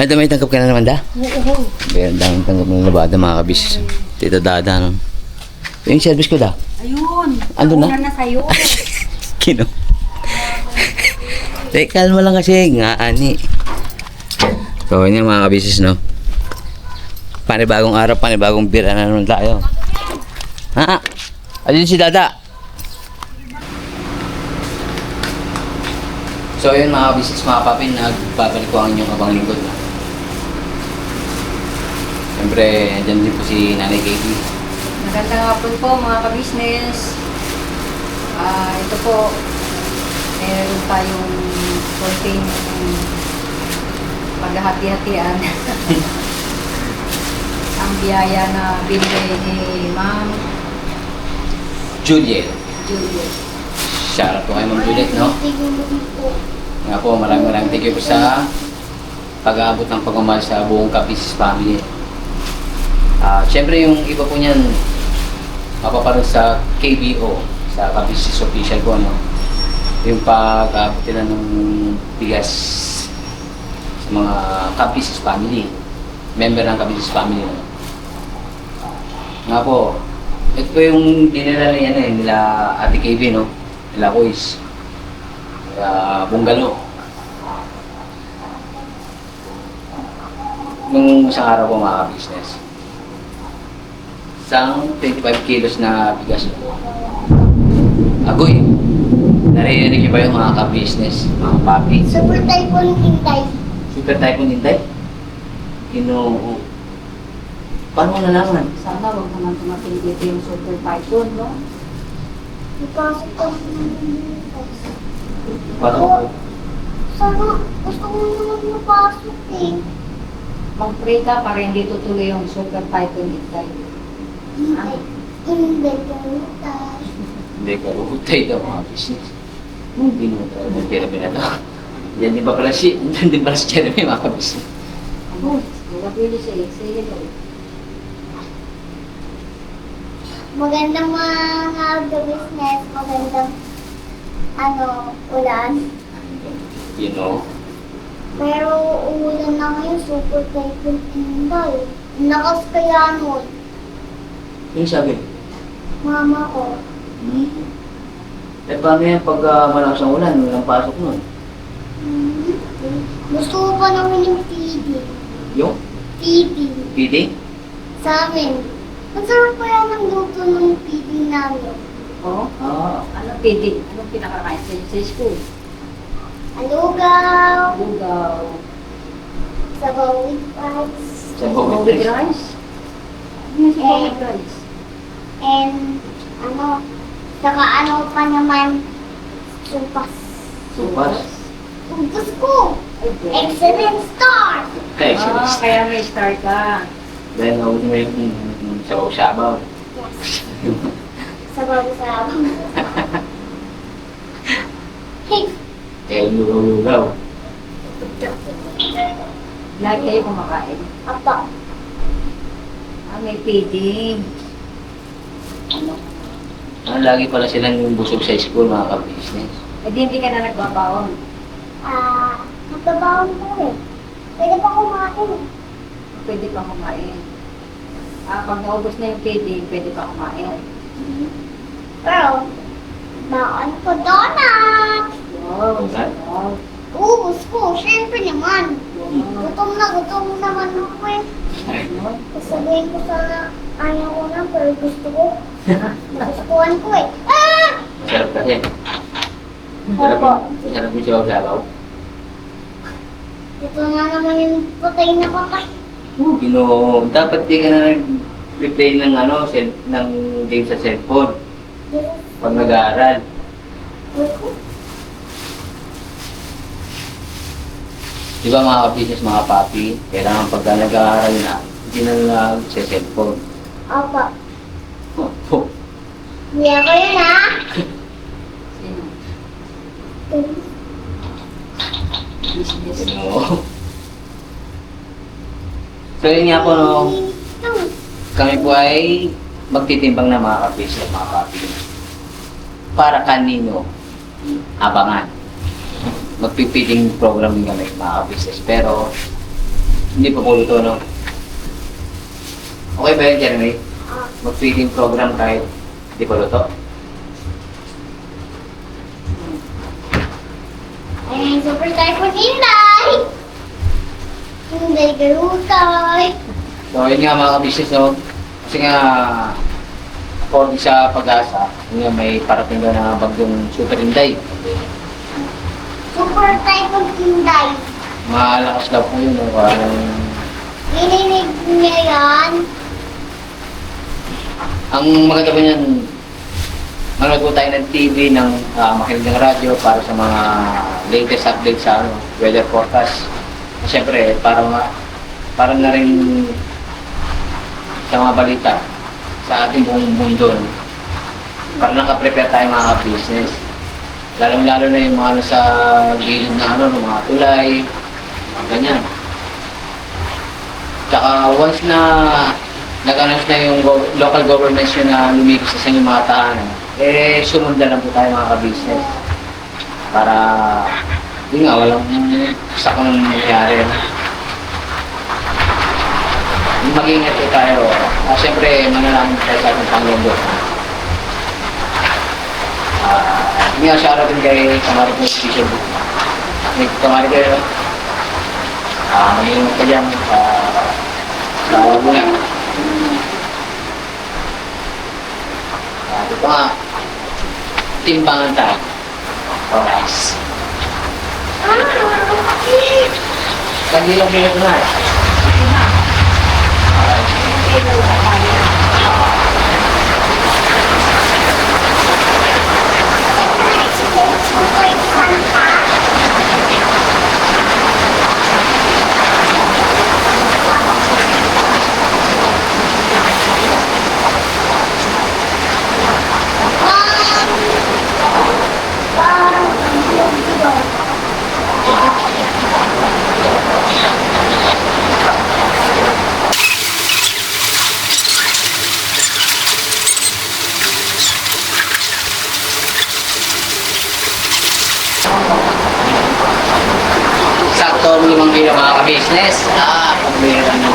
Ay, may tanggap ka na naman da? Oo. Meron daming tanggap ng labada mga kabis. Tita Dada, no? Yung service ko da? Ayun. Andun na? Nauna na sa'yo. Kino? Teka, kalma lang kasi. Nga, ani. So, yun yung mga kabisis, no? Panibagong araw, panibagong bira na naman tayo. Ha? Ayun si Dada. So, yun mga kabisis, mga papin, nagbabalik ko ang inyong abang lingkod, no? Siyempre, andyan din po si Nanay Katie. Magandang hapon po mga ka-business. Ito po, meron tayong konting paghahati-hatian. Ang biyaya na binigay ni Ma'am Juliet. Juliet. Shoutout po kay Ma'am Juliet, no? Nga po, maraming thank you po sa pag-aabot ng pagmamahal sa buong Kabisis family. Siyempre yung iba po niyan, mapaparoon sa KBO, sa Kabisis official po, no? Yung pag-aabot nila ng bigas sa mga Kabisis family, member ng Kabisis family, no? Nga po, ito po yung dinala nila Ate KB, no? Nila Kois. Bungalo. Nung isang araw po mga business. Isang 25 kilos na bigas po. Agoy. Naririnig niyo ba yung mga ka-business, mga papi? Super Typhoon Hintay. Super Typhoon Hintay? Ginoo. Paano mo nalaman? Sana wag naman tumating dito yung super typhoon, no? Ipasok ko Paano po? Sana gusto ko naman mapasok eh. Mag-pray ka para hindi tutuloy yung super typhoon hintay. Hintay. Hindi ko hintay. Hindi ka rutay daw mga business. Hindi mo tayo ng Jeremy na to. Yan din ba pala si Jeremy mga business? Ano? What will you say? Say it all. Magandang mga business, magandang ulan. You know? Pero umulan na ngayon, super typhoon Hintay. Lakas kaya nun, Yung sabi? mama ko. Eh paano yan pag malakas ang ulan, walang pasok nun? Gusto ko pa naman yung TV. Yung? TV. Feeding? Sa amin. Masarap pa yan ang luto ng TV namin. Oh? Ano pwede? Anong pinakakain sa school? Alugaw, Lugaw. sabaw with rice, Sabaw with With rice. rice? Ano yung sabaw with rice? and saka pa naman, supas. Supas? Supas ko! Okay. Excellent star! Kaya may star ka. Dahil nauli mo yung sabaw-sabaw. Yes. Sabaw-sabaw. Hey! Kaya lugaw-lugaw. Lahat kayo kumakain. Apa. May feeding. Lagi pala silang busog sa school mga ka-business. Eh di hindi ka na nagbabaon. Nagtabaon ko eh. Pwede pa kumain. Pwede pa kumain. Pag naubos na yung feeding, pwede pa kumain. Pero, naon ko donut! Wow. Donut? Wow. Ubus ko, syempre naman. Gutom naman ako eh. Sabihin ko sana, ayaw ko na, pero gusto ko. Nagustuhan ko eh. Masarap kasi. Opo. Masarap yung sabaw-sabaw. Ito na naman yung patay na patay. Ginoo, dapat di ka na nag-replay ng ng game sa cellphone pag nag-aaral. Di ba mga ka-business, mga papi, kailangan pagka nag-aaral na, hindi na lang sa cellphone. Apa. Opo. Hindi ako yun ha. Sino? Business. Ginoo. So yun nga po, no, kami po ay magtitimbang na mga ka-business, mga papi. Para kanino? Abangan. Magpipiting program din kami mga business. Pero Hindi pa po luto, no? Okay ba yun, Jeremy? Mag-feeding program kahit hindi pa luto? Ay, super tayo po Inday! Inday garutay! So, yun nga mga kabisnes, no? Kasi nga, according sa pag-asa, yun nga, may parating daw na bagyong Super Inday. Super tayo po Inday! Malakas daw po yun, no? Parang Nilinig niya yan. ang maganda po niyan, manood po tayo ng TV, makinig ng radyo para sa mga latest updates sa weather forecast. Siyempre, para na rin sa mga balita sa ating buong mundo. Para nakaprepare tayo mga business. Lalo-lalo na yung mga nasa gilid na ng mga tulay, mga ganyan. Tsaka once na nag-announce na yung local governments yun na lumigis sa inyong mga tahanan, sumundan lang po tayo mga ka-business. Para, yun nga, walang sakang nangyayari. Mag-ingat po tayo. Siyempre, manalangin tayo sa ating Panginoon Diyos. Hindi nga siya din kay Kamari po Station. May Kamari kayo. Mag-ingat ka dyan sa bulan. Ito nga, timbangan tayo. Alright. Kandilang bilang na eh. Sakto 5 kilo mga ka-business. Pagbiran nyo.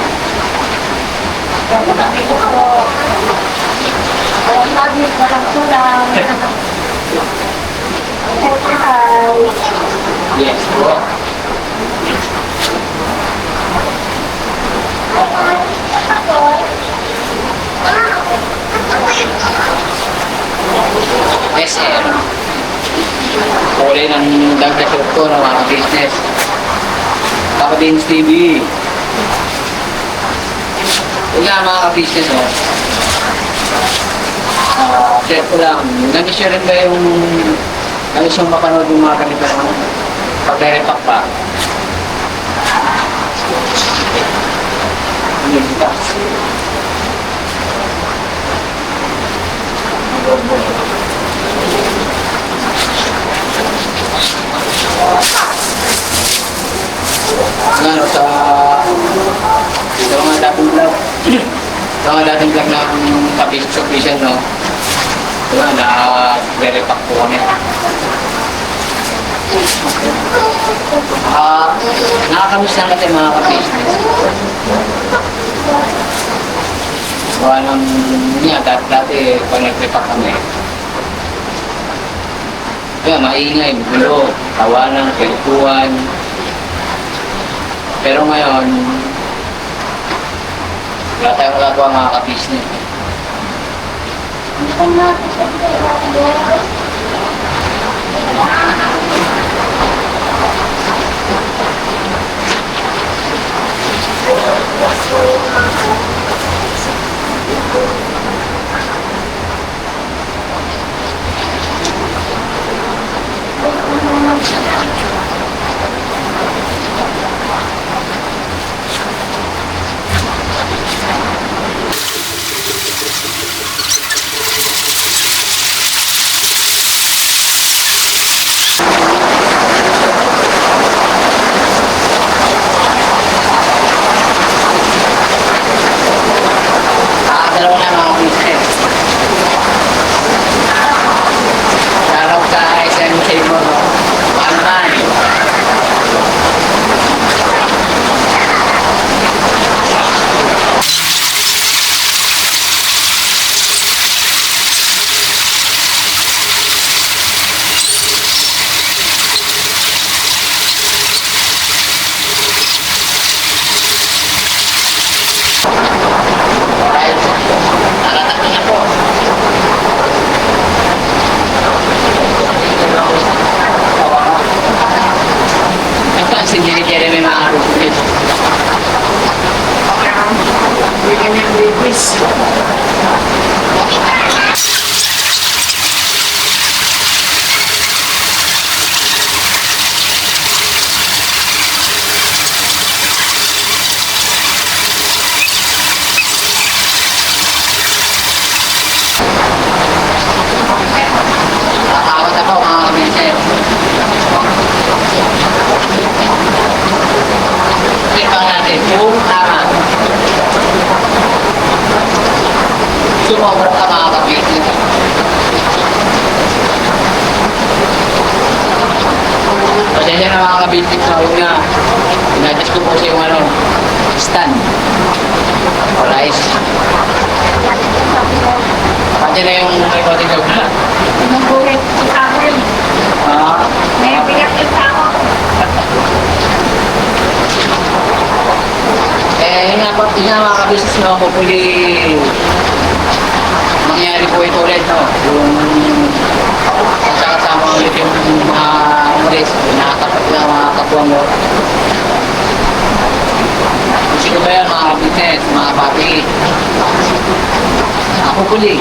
Yes po. SM. Kulay ng dagdagsok ko ng mga business. Kakadins TV. Yun nga mga ka-business, oh. Check ko lang. Nag-share rin ba yung ayos yung mapanood yung mga ganito naman? Pag-repack pa. Hindi kita. Ano sa mga dating vlog. Sa mga dating vlog na ka-business official, no? Diba, na-repack po kami. Nakakamiss lang natin mga ka-business. Gawa ng niya, dati pag nag-repack kami. Kaya maingay, gulo, tawanan, kwentuhan. Pero ngayon, wala tayong magagawa mga ka-business. Dalawa na mga Sumobra ka mga kabisnes. Pasensya na mga kabisnes na huwag na. Inadjust ko po kasi yung ano, stand. O rice. Pati na yung may konting dog na. Nagbulit sa akin. Ah, May biyak yung tao. yun nga po, yun nga mga kabisnes no, hopefully mangyari po ito ulit, no? Yung kasama ulit yung mga umalis, nakatapat na mga kapwa mo. Sino ba yan mga kabisnes, mga papi? Hopefully.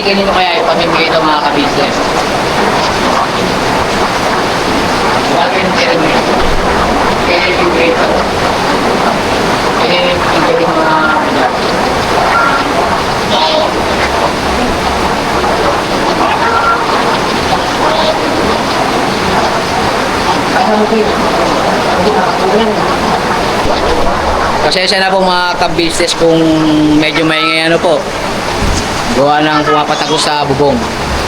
Kanino kaya ipamimigay ito mga kabisnes? Bakit yung tinabi? Kaya yung ito. Kaya yung mga Pasensya na po mga kabisnes kung medyo maingay ano po. Gawa ng pumapatak ko sa bubong.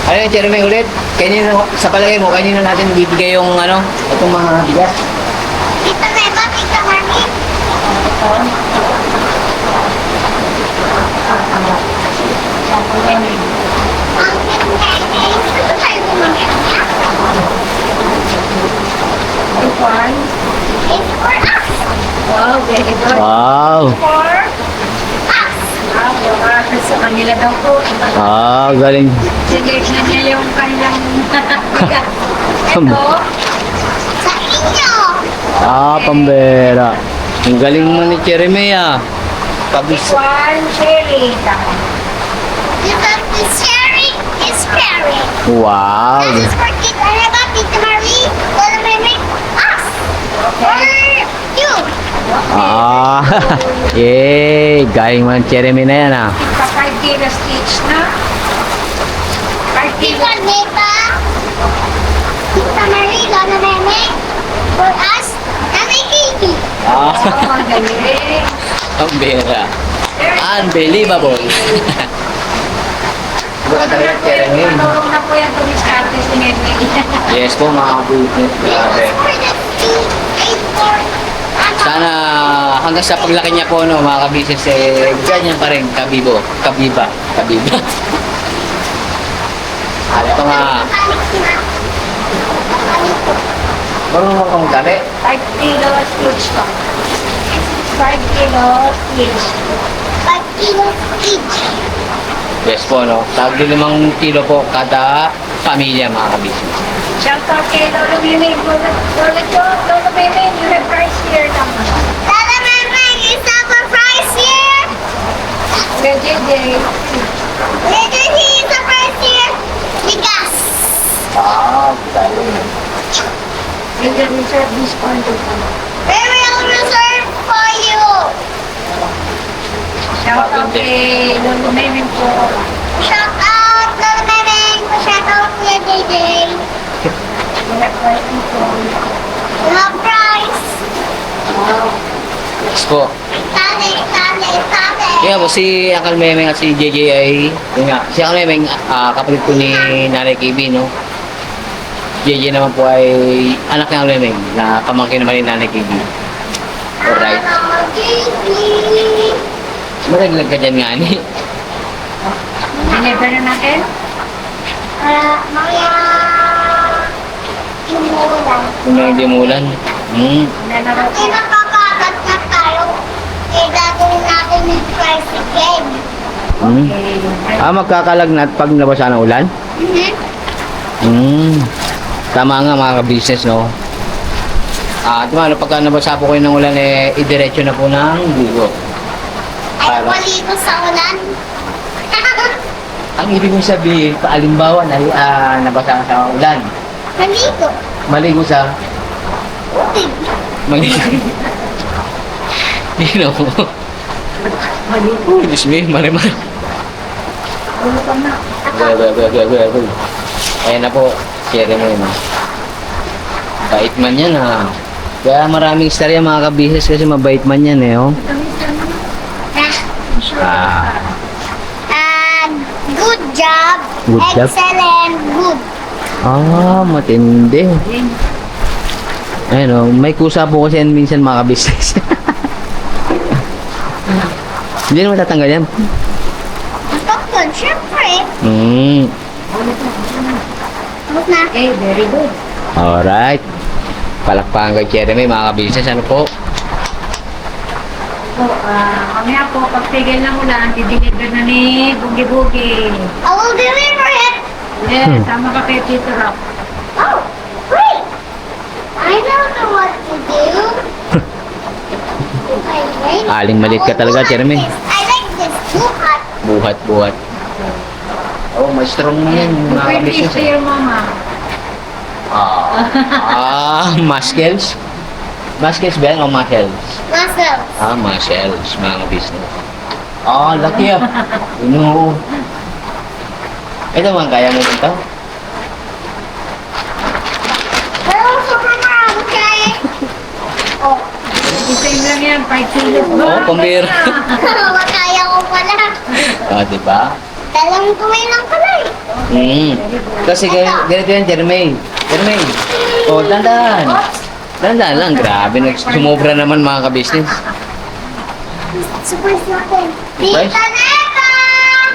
Ano yung Jeremy ulit? Kanino, sa palagay mo, kanino natin bibigay yung ano, itong mga bigas? Tita Neva, Tita Marmi. Ito tayo bumagyan niya. This one. It's for us. Wow, very good. Wow! For us. Ah, sa kanila daw po. Ah, galing. Sige, na niya yung kanilang bigat. Ito, Sa inyo. Ah, pambera. Ang galing mo ni Jeremy ah. this one, cherry. The cherry is cherry. Wow! This is for Tita Neva, Tita Marmi. Lola Mimi, us. For you. Ah, yay! Galing mo ng Jeremy na yan ah. Pa 5 kilos each na. 5 Tita kilos. Neva, Tita Marmi, Lola Mimi. For us, Nanay Katie. Ah, Oh, ang galing. pambera. Unbelievable. Buka talaga Jeremy. Tulong na po yan tumiskarte si Nene. Yes po mga kabisnes. Grabe. For the eight for Sana hanggang sa paglaki niya po no, mga kabisnes eh, ganyan pa rin, kabiba. Ano ito nga, marunong kang dali. 5 kilos each to. 5 kilos each. 5 kilos each. Yes po no, tagli 5 kilo po kada pamilya mga kabisnes. Shout out kay Lolo Mimig. Lolo John, Lolo Mimig, you have price here naman. Lola Mimi, is that for price here? Kuya JJ. Later he is a price here. Bigas. Ah, dali. You can reserve this one to come. We will reserve for you. Shout out kay Lolo Mimig po. Shout out, Lola Mimi. Shout out, Kuya JJ. You have price po. You have price. Wow. Yes po. Tali. Kaya po si Uncle Memeng at si JJ ay, yun nga, si Uncle Memeng kapatid po ni Nanay KB, no? JJ naman po ay anak ni Uncle Memeng na pamangkin naman ni Nanay KB. Alright. Maraglag ka dyan nga ni. Deliver na natin? Mga imulan. Kung na hindi umulan. Nanaro Kasi magpapagat na tayo. Eh, gagawin natin yung price again. Magkakalagnat pag nabasa ng ulan? Tama nga mga ka-business, no? Diba, pagka nabasa po kayo ng ulan, eh, idiretso na po ng ligo. Ay, maligo sa ulan. Ang ibig kong sabihin, paalimbawa na nabasa ka sa ulan. Maligo. Maligo sa... Tubig. Maligo. You know. Maligo. Diyos me, marimar. Ulo ka na. Ayan na po, share mo yun. Bait man yan ha. Kaya maraming istorya mga ka-business kasi mabait man yan eh. Oh. Ah, Good job. Good job? Excellent. Good. matindi. Ayun oh, may kusa po kasi yan minsan mga ka-business. Hindi naman tatanggal yan. Doktor, syempre. Tapos na. Eh, very good. Alright. Palakpakan kay Jeremy mga ka-business. Ano po? So, mamaya po, pagtigil na mula, dideliver na ni Bugi-Bugi. I will deliver it. Yes, tama ka kay Tito Rock. Oh, wait. I don't know what to do. Okay, wait. Aling maliit ka talaga, Jeremy. I like this. Buhat. Buhat-buhat. Oh, may strong na yan mga Pwede ka-business. to your mama. Muscles? Muscles ba yan o muscles? Muscles. Muscles, mga business. Laki ah. Ino. Ito man, kaya mo ito? Pero Superman, okay? Oh. Isang lang yan, 5 kilos. Oo, pambira. Makaya ko pala. Diba? Dalang tuloy lang pala eh. Kasi ganito yan, Jermaine. Jermaine. Dandan. Dandan lang. Grabe, sumobra naman mga ka-business. Surprise natin. Surprise? Tita Neta!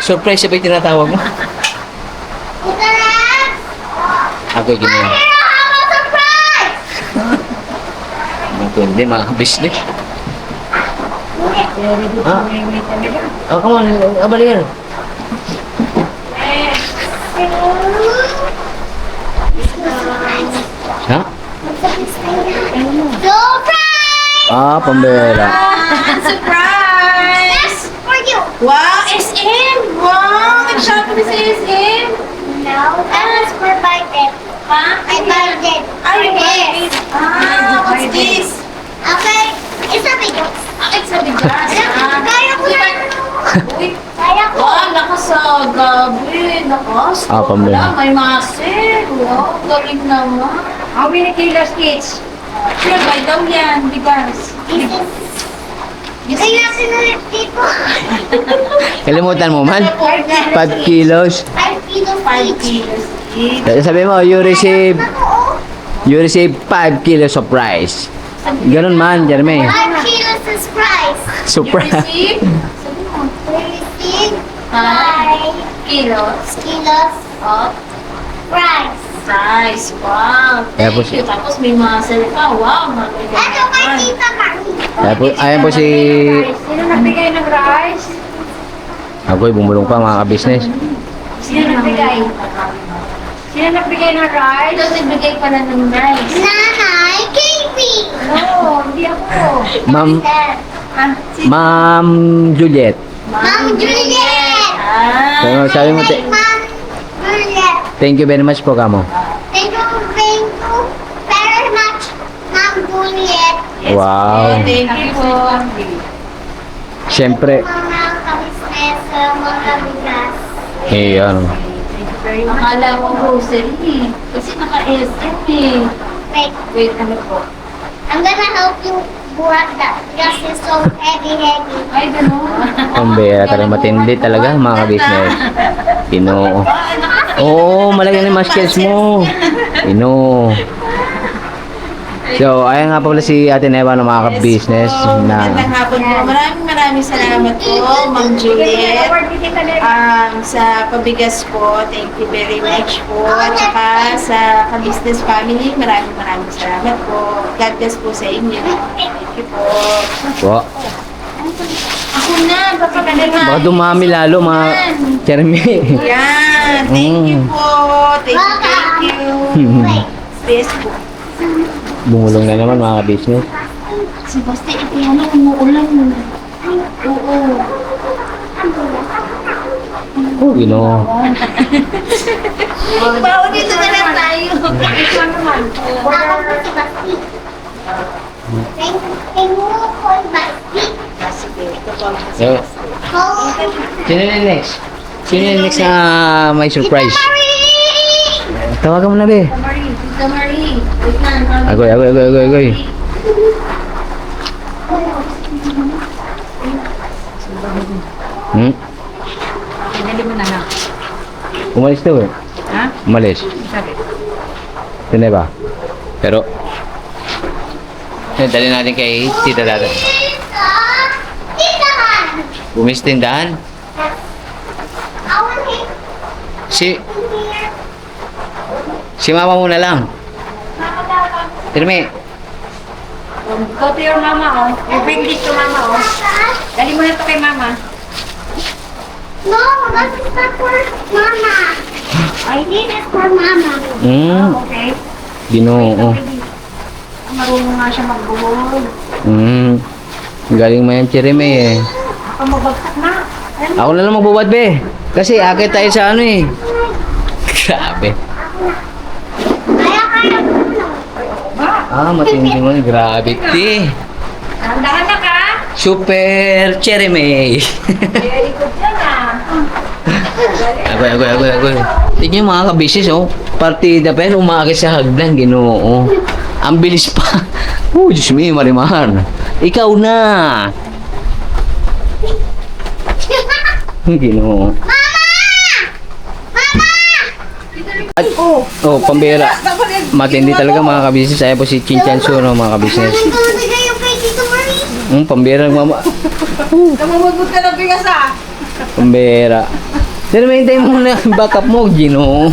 Surprise ba yung tinatawag mo? Tita Neta! Ako yung ginawa. Here, I have a surprise! Matindi mga ka-business. Very good. Ah. May talaga. Oh, come on. Abali yan. Ha? Surprise! Pambira. Surprise! That's for you. Wow, SM! Wow, nag-shopping sa SM! No, that's for birthday. Ha? I bought it. Ay, for wait. this. What's this? Okay, it's a video. It's a bigas. Kaya ko na. Uy, Kaya ko. wow, lakas sa gabi. Lakas. Pambira. Wala, may masin. Wow, galing naman. How many kilos each? Sure, buy daw yan, bigas. This is... Kaya natin ulit dito. Kalimutan mo man. 5 kilos. 5 kilos 5 each. kilos each. Sabi mo, you receive Ako, You receive 5 kilos of rice. Ganun man, Jeremy. 5 kilos is price. You Surprise. receive? Sabi mo. We receive 5 kilos kilos of price. rice. Wow, Tapos- thank you. Tapos may muscle pa. Wow, maganda Ito kay naman. Tita Mami. Ayan po si... Sino nagbigay ng rice? Ako'y bumulong pa mga ka-business. Sino nagbigay? Sino nagbigay ng rice? Ito, nagbigay pala ng rice. Nanay, KB. No, hindi ako. Ma'am, Dad. Ma'am Juliet. Ma'am Juliet. So, sabi mo, Ma'am Juliet. thank you very much po kamo. Thank you very much, Ma'am Juliet. Wow. Thank you po. Siyempre, Mga kabisnes, mga bigas. ayan. Akala ko grocery eh. Kasi naka-SM eh. Wait, Wait, ano po? I'm gonna help you buhat that because it's so heavy. Ay, gano'n. Pambira talaga, matindi talaga mga ka-business. Ino. Oo, malaki na yung muscles mo. Ino. So, ayan nga pala si Ate Neva ng mga ka-business na Magandang hapon po. Maraming salamat po, Ma'am Juliet. Sa pabigas po, thank you very much po. At saka sa ka-business family, maraming salamat po. God bless po sa inyo. Thank you po. po. Ako na, baka Baka dumami lalo mga Jeremy. Yan, thank you po. Thank you. Wait. Best po. Bumulong na naman mga ka-business. Si Basti, ito yan ang umuulan. Oo. Oh, Ino. Bawa dito na lang tayo. Ito naman. Tawag ko si Basti. Thank you for Basti. Sige, ito po. So, Call sino yung next? Sino yung next na may surprise? Marie! Tawagan mo na, be. Marie, Tita Marie. Wait na. Agoy, agoy, agoy, agoy, agoy. Hmm? Dali mo na lang. Umalis daw eh. Ha? Umalis. Sabi. Tinay ba? Pero, dali natin kay Tita Dada. Tita! Tita Han! Umis tindahan. I want him Si, here. si mama muna lang. Mama daw. Tirme, Go to your mama, oh. You bring this to mama, oh. Dali mo na to kay mama. No, that is not for Mama. I need it for Mama. Okay. Ginoo. Marunong nga siya magbuhol. Galing mo yan, Tirme eh. Ako mabagsak na. Ako na lang magbubad, be. Kasi akit tayo sa ano eh. Grabe. Kaya puno. Matindi mo. Gravity. Dahan na ka. Super Cherry May. Very good yan, ah. Agoy, agoy, agoy, agoy. Tingnan yung mga kabisis, oh. Partida pa yan, umakit sa hagdan, Ginoo. Ang bilis pa. Oh, Diyos me, Marimar. Ikaw na. Ginoo. At, oh, pambira. Matindi talaga mga kabisis. Saya po si Chinchansu, no, mga kabisis. Nagkakagay yung kay Tito Marie. Pambira ng mama. Namumudmud ka ng bigas, ah. Pambira. Pero may hintay mo na backup mo, Gino.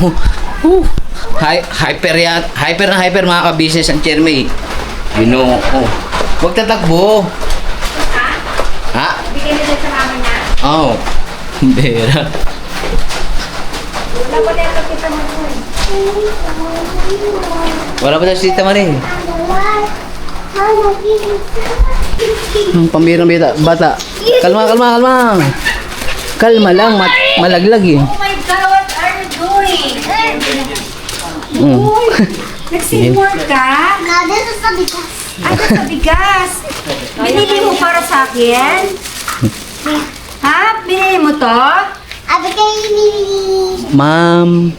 Hyper yan. Hyper na hyper mga ka-business ang Chermy. Gino. Huwag tatakbo. Ha? Bigyan nila sa mama niya. Oo. Pambira. Wala pa na yung kita mo po, eh. Wala pa si Tita Marie. Pambira ng bata. Kalma, kalma, kalma. Kalma lang, malaglag eh. Oh my God, what are you doing? Nag-senior ka? This is the bigas. Ano sa bigas? Binili mo para sa akin? Ha? Binili mo to? Abi kay ni Ma'am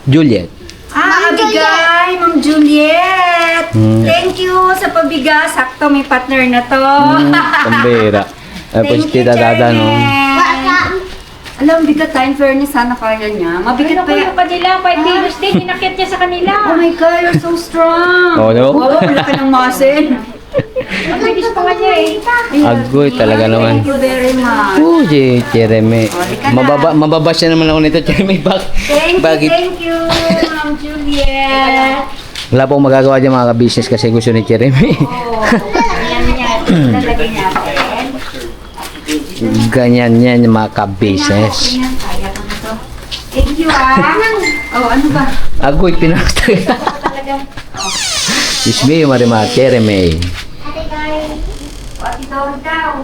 Juliet. Ma'am Abigay, Ma'am Juliet. Thank you sa pabigas. Sakto may partner na to. Pambira. Ay po si Thank you, Tita Dada, no? baka. Alam, bigat tayo. Fairness, sana kaya niya. Mabigat Ano pa pa yan. pa nila? 5 kilos din. Inakit niya sa kanila. Oh my God, you're so strong. Oh, no? Wow, laki ng muscle. Ang bilis pa nga niya, eh. Agoy talaga naman. Thank you very much. Oh, Jeremy. Mababa siya naman ako nito, Jeremy. Thank you, Ma'am Juliet. Wala pong magagawa dyan mga ka-business kasi gusto ni Jeremy. Oh, yan niya. Lalagay natin. Ganyan yan yung mga ka-business. Yan, kaya ko na to. Thank you, ah. Oh, ano ba? Agoy, pinakatay. Talaga. It's me, Marimar, Jeremy. Ate guys, Pati daw daw.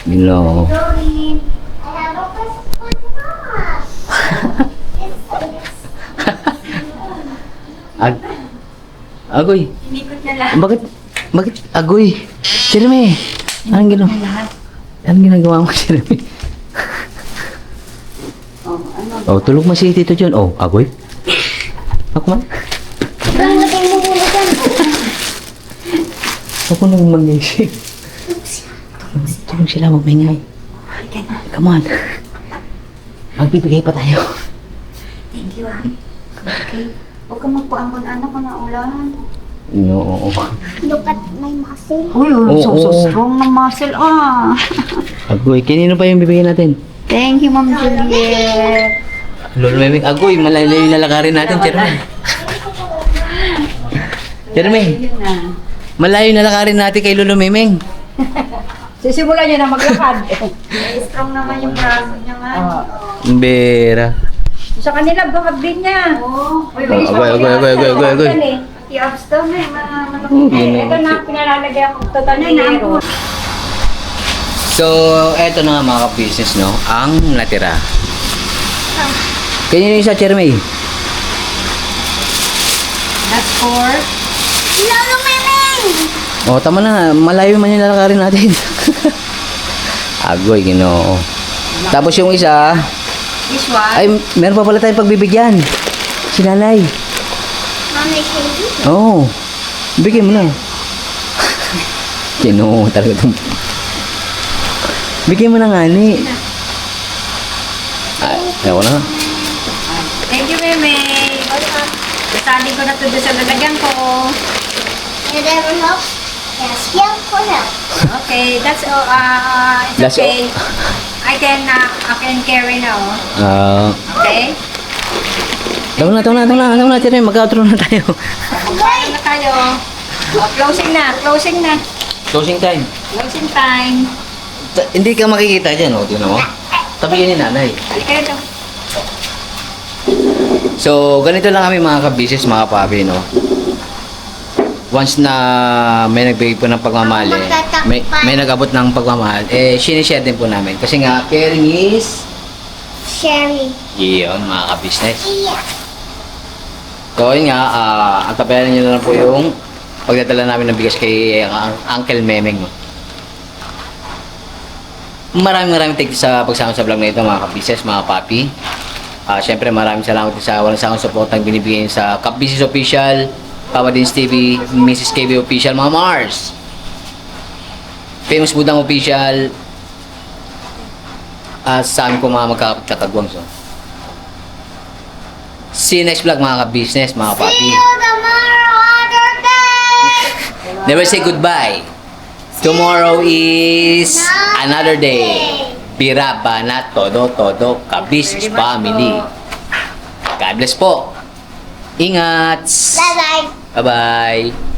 You know. sorry. I have a question for Mama. Agoy. Inikot niya lang. Bakit agoy? Jeremy, anong ginawa? Anong ginagawa mo, Jeremy? Oh, tulog mo si Tito John. Oh, agoy. Ako man. Ang lagay mo muna dyan. Ako nang mag-isip. Tulog sila, magmingay. Come on. Magbibigay pa tayo. Thank you, ah. Okay. Huwag ka magpaambon, anak ko na ulan. No. Look at my muscle. Uy, so strong na muscle, ah. Agoy, kanino pa yung bibigyan natin? Thank you, Ma'am Juliet. Lolo Memeng, agoy, malayo yung lalakarin natin, Jeremy. Jeremy, Yun na. malayo yung lalakarin natin kay Lolo Memeng. Sisimulan niya na maglakad. Strong naman yung braso niya, nga. Bera. Sa kanila, bakit din niya. Oo. Uy, Agoy. I-abs daw na, Ito na, pinalalagay ako totalero. So, eto na nga mga ka-business, no? Ang natira. Kanya yung isa, Jeremy. That's for... Lolo Memeng! O, tama na. Malayo man yung lalakarin natin. Agoy, Ginoo. Tapos yung isa, This one. ay, meron pa pala tayong pagbibigyan. Si nanay. Nanay candy. Oo. Oh, bigyan mo na. Kino talaga itong... Bigyan mo na nga ni. Ay, ayaw na. Thank you, Meme. Isali ko na ito doon sa lalagyan ko. It ever helps? Yes. Yeah, for help. Okay, that's all. It's That's okay. I can carry now. Okay? Tama na. Tira, mag-outro na tayo. Kaya na tayo. Oh, closing na. Closing time. Closing time. Hindi ka makikita dyan, oh. Tingnan mo. Tabi ni nanay. Halika ito. So, ganito lang kami mga kabisis, mga papi, no? Once na may nagbigay po ng pagmamahal, may nag-abot ng pagmamahal, sinishare din po namin. Kasi nga, caring is... Sherry. Iyon, mga kabisnes. Yeah. So, yun nga, ang tabayan nyo na lang po yung pagdadala namin ng bigas kay Uncle Memeng. Maraming thank you sa pagsama sa vlog na ito, mga kabisnes, mga papi. Siyempre, maraming salamat sa walang sakong support ang binibigay sa Cup Business Official, Papa Dins TV, Mrs. KB Official, mga Mars, Famous Budang Official, sa amin po mga magkakatagwang. So, see you next vlog, mga ka-business, mga papi. See you tomorrow, other day. Never say goodbye. Tomorrow is another day. Bira ba na todo ka-business family. God bless po. Ingat. Bye-bye. Bye-bye.